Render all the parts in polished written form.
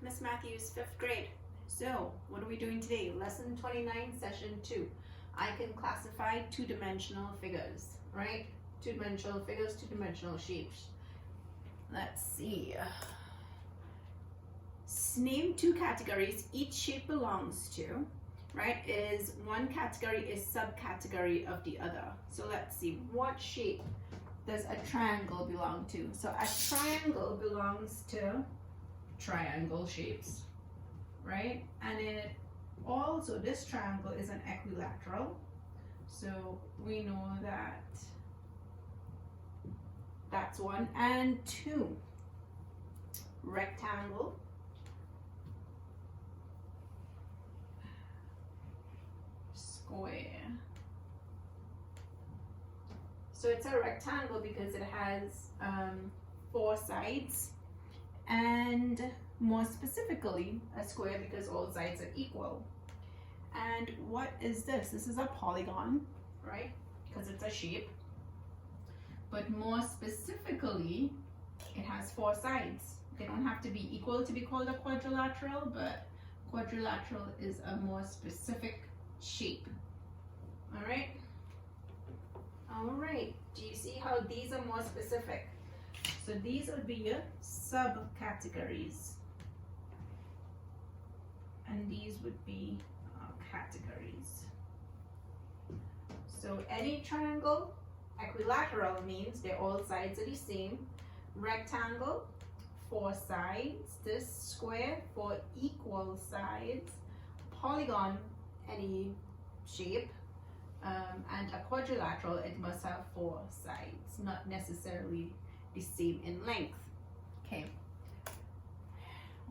Miss Matthews, 5th grade. So, what are we doing today? Lesson 29, session 2. I can classify two-dimensional figures, right? Two-dimensional figures, two-dimensional shapes. Let's see. Name two categories each shape belongs to, right? One category is subcategory of the other. So let's see, what shape does a triangle belong to? So a triangle belongs to triangle shapes, right? And it also, this triangle is an equilateral. So we know that that's one. And two, rectangle. Square. So it's a rectangle because it has 4 sides, and more specifically a square because all sides are equal. And what is this? This is a polygon, right? Because it's a shape. But more specifically, it has 4 sides. They don't have to be equal to be called a quadrilateral, but quadrilateral is a more specific shape. All right. All right. Do you see how these are more specific? So these would be your subcategories, and these would be categories. So any triangle, equilateral means they're all sides are the same. Rectangle, 4 sides. This square, 4 equal sides. Polygon, any shape. And a quadrilateral, it must have 4 sides, not necessarily the same in length. Okay,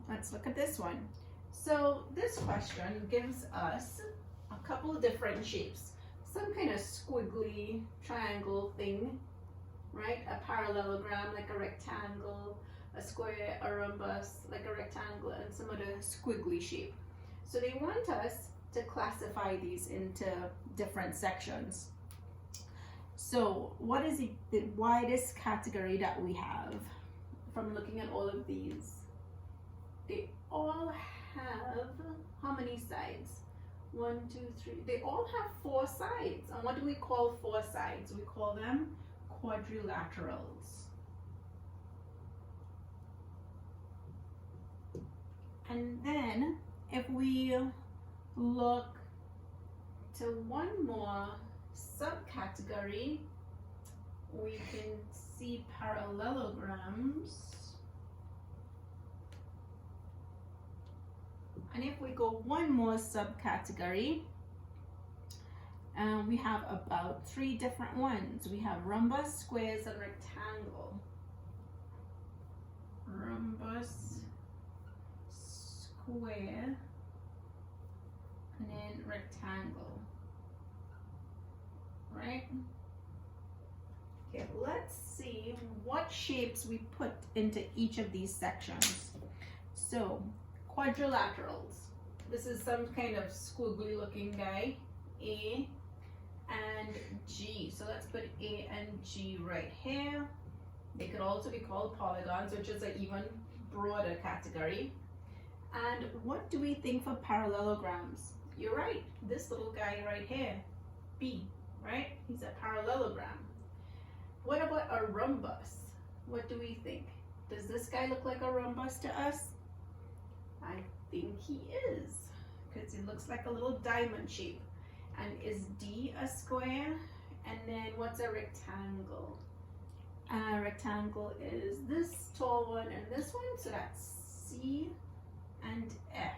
let's look at this one. So this question gives us a couple of different shapes. Some kind of squiggly triangle thing, right? A parallelogram like a rectangle, a square, a rhombus like a rectangle, and some other squiggly shape. So they want us to classify these into different sections. So what is the widest category that we have from looking at all of these? They all have how many sides? 1, 2, 3. They all have 4 sides. And what do we call 4 sides? We call them quadrilaterals. And then if we look to one more subcategory, we can see parallelograms. And if we go one more subcategory, we have about 3 different ones. We have rhombus, squares, and rectangle. Rhombus, square, and then rectangle, right? Okay, let's see what shapes we put into each of these sections. So quadrilaterals, this is some kind of squiggly looking guy, A and G. So let's put A and G right here. They could also be called polygons, which is an even broader category. And what do we think for parallelograms? You're right, this little guy right here, B, right? He's a parallelogram. What about a rhombus? What do we think? Does this guy look like a rhombus to us? I think he is, because he looks like a little diamond shape. And is D a square? And then what's a rectangle? A rectangle is this tall one and this one, so that's C and F.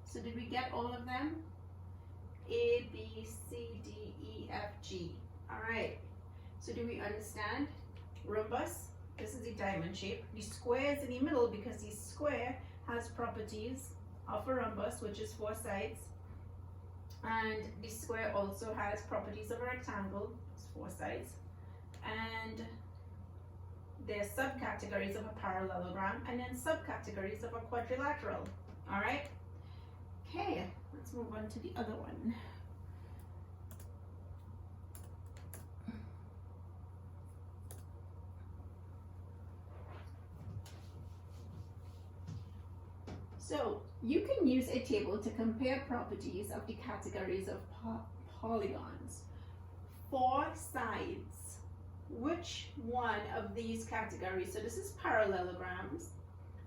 So did we get all of them? A, B, C, D, E, F, G. All right. So do we understand? Rhombus, this is a diamond shape. The square is in the middle because the square has properties of a rhombus, which is 4 sides. And the square also has properties of a rectangle, it's 4 sides. And there are subcategories of a parallelogram and then subcategories of a quadrilateral. All right? Okay, let's move on to the other one. So you can use a table to compare properties of the categories of polygons. 4 sides. Which one of these categories? So this is parallelograms.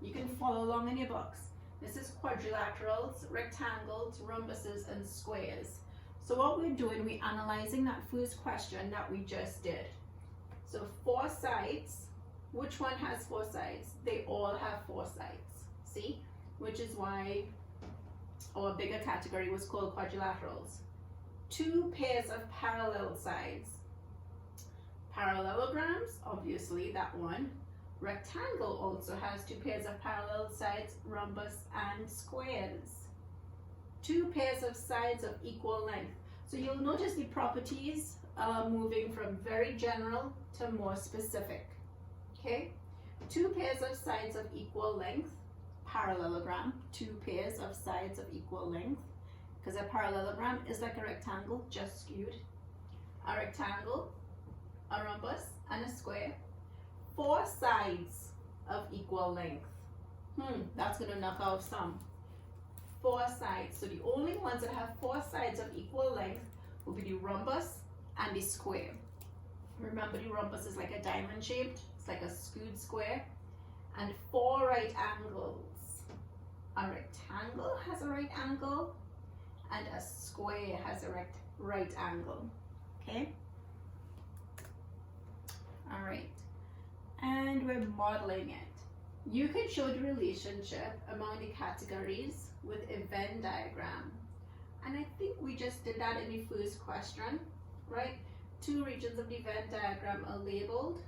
You can follow along in your books. This is quadrilaterals, rectangles, rhombuses, and squares. So what we're doing, we're analyzing that first question that we just did. So 4 sides. Which one has 4 sides? They all have 4 sides. See? Which is why our bigger category was called quadrilaterals. 2 pairs of parallel sides. Parallelograms, obviously that one. Rectangle also has 2 pairs of parallel sides, rhombus and squares. 2 pairs of sides of equal length. So you'll notice the properties are moving from very general to more specific. Okay? 2 pairs of sides of equal length. Parallelogram, 2 pairs of sides of equal length, because a parallelogram is like a rectangle, just skewed. A rectangle, a rhombus, and a square. 4 sides of equal length. That's going to knock out some. 4 sides. So the only ones that have 4 sides of equal length will be the rhombus and the square. Remember, the rhombus is like a diamond shaped. It's like a skewed square. And 4 right angles. A rectangle has a right angle, and a square has a right angle. Okay? All right. And we're modeling it. You can show the relationship among the categories with a Venn diagram. And I think we just did that in the first question, right? 2 regions of the Venn diagram are labeled,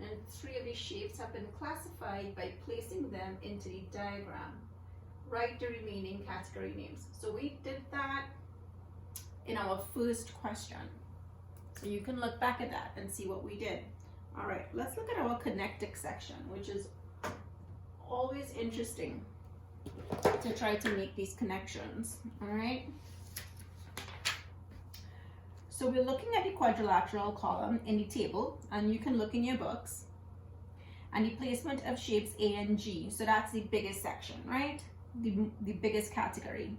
and 3 of the shapes have been classified by placing them into the diagram. Write the remaining category names. So we did that in our first question. So you can look back at that and see what we did. All right, let's look at our connectic section, which is always interesting to try to make these connections. All right. So we're looking at the quadrilateral column in the table, and you can look in your books, and the placement of shapes A and G. So that's the biggest section, right? The biggest category.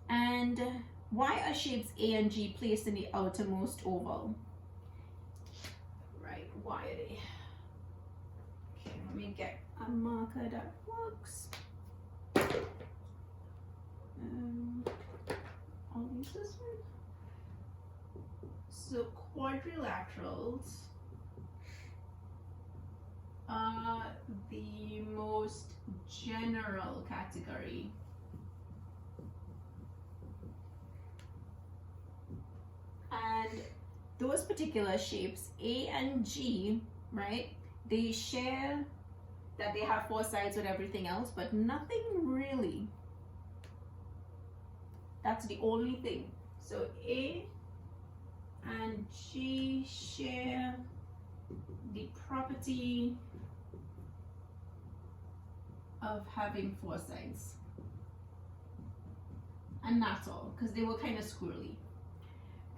And why are shapes A and G placed in the outermost oval? Right, why are they? Okay, let me get a marker that works. I'll use this one. So quadrilaterals are the most general category. And those particular shapes, A and G, right, they share that they have 4 sides with everything else, but nothing really. That's the only thing. So A and G share the property of having 4 sides. And that's all, because they were kind of squirrely.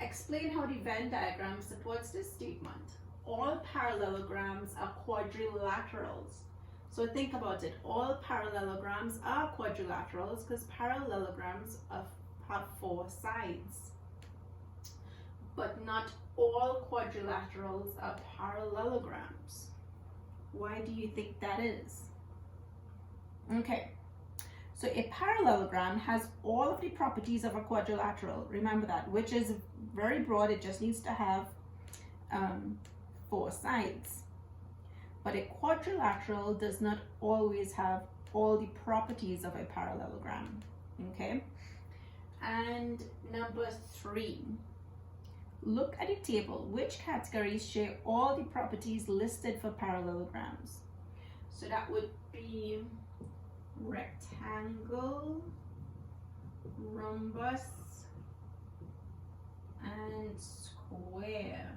Explain how the Venn diagram supports this statement. All parallelograms are quadrilaterals. So think about it. All parallelograms are quadrilaterals because parallelograms have 4 sides. But not all quadrilaterals are parallelograms. Why do you think that is? Okay, so a parallelogram has all of the properties of a quadrilateral. Remember that, which is very broad. It just needs to have 4 sides. But a quadrilateral does not always have all the properties of a parallelogram. Okay, and number 3. Look at the table. Which categories share all the properties listed for parallelograms? So that would be rectangle, rhombus, and square.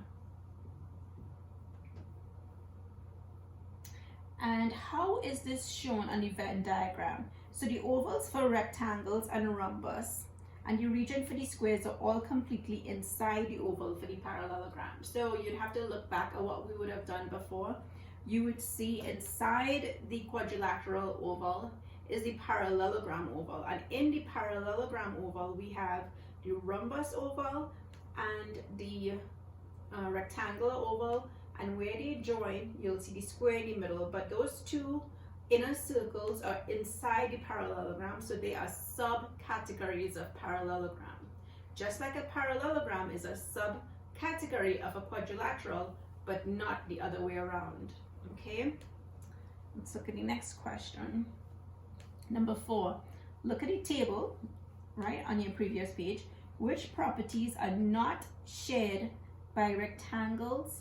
And how is this shown on the Venn diagram? So the ovals for rectangles and rhombus, and the region for the squares are all completely inside the oval for the parallelogram. So you'd have to look back at what we would have done before. You would see inside the quadrilateral oval, is the parallelogram oval. And in the parallelogram oval, we have the rhombus oval and the rectangular oval. And where they join, you'll see the square in the middle. But those two inner circles are inside the parallelogram, so they are subcategories of parallelogram. Just like a parallelogram is a subcategory of a quadrilateral, but not the other way around. Okay, let's look at the next question. Number 4, look at the table, right, on your previous page. Which properties are not shared by rectangles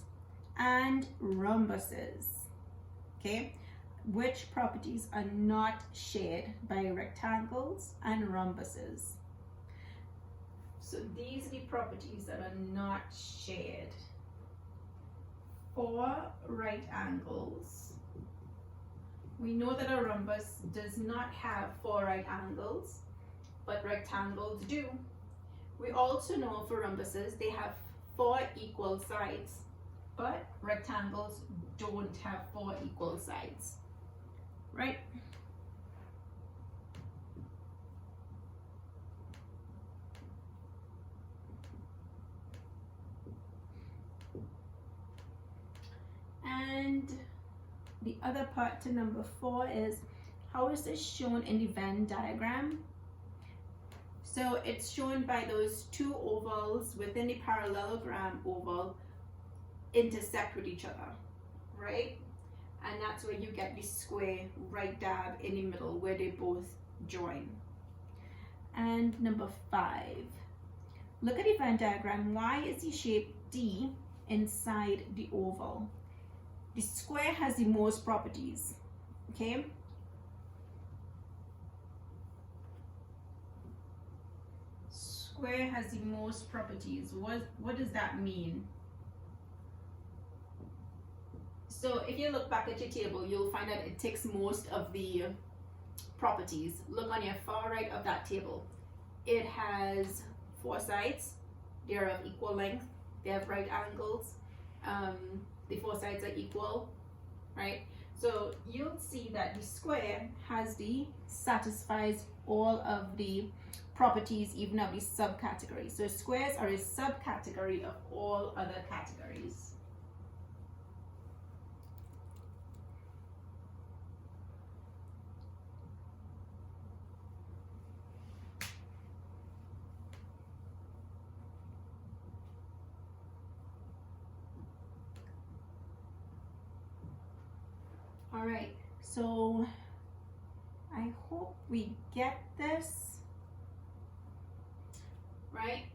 and rhombuses? Okay, which properties are not shared by rectangles and rhombuses? So these are the properties that are not shared. For right angles, we know that a rhombus does not have 4 right angles, but rectangles do. We also know for rhombuses they have 4 equal sides, but rectangles don't have 4 equal sides, right? And the other part to number 4 is, how is this shown in the Venn diagram? So it's shown by those 2 ovals within the parallelogram oval intersect with each other, right? And that's where you get the square right dab in the middle where they both join. And number 5, look at the Venn diagram. Why is the shape D inside the oval? The square has the most properties, okay? Square has the most properties. What does that mean? So if you look back at your table, you'll find that it takes most of the properties. Look on your far right of that table. It has 4 sides. They're of equal length. They have right angles. The 4 sides are equal, right? So you'll see that the square satisfies all of the properties, even of the subcategories. So squares are a subcategory of all other categories. All right, so I hope we get this, right?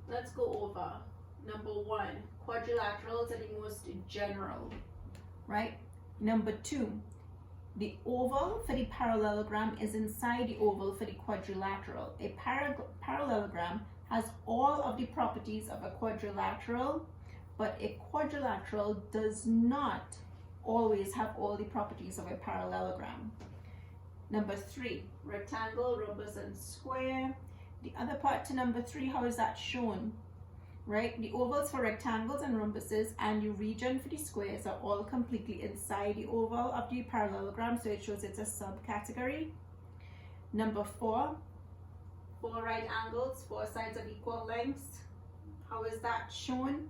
Let's go over. Number 1, quadrilaterals are the most general, right? Number 2, the oval for the parallelogram is inside the oval for the quadrilateral. A parallelogram has all of the properties of a quadrilateral, but a quadrilateral does not always have all the properties of a parallelogram. Number 3, rectangle, rhombus, and square. The other part to number 3, how is that shown? Right, the ovals for rectangles and rhombuses and the region for the squares are all completely inside the oval of the parallelogram, so it shows it's a subcategory. Number 4, 4 right angles, 4 sides of equal lengths. How is that shown?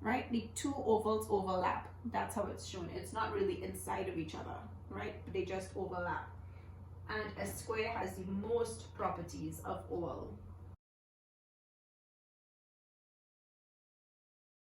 Right, the 2 ovals overlap. That's how it's shown. It's not really inside of each other, right? But they just overlap. And a square has the most properties of all.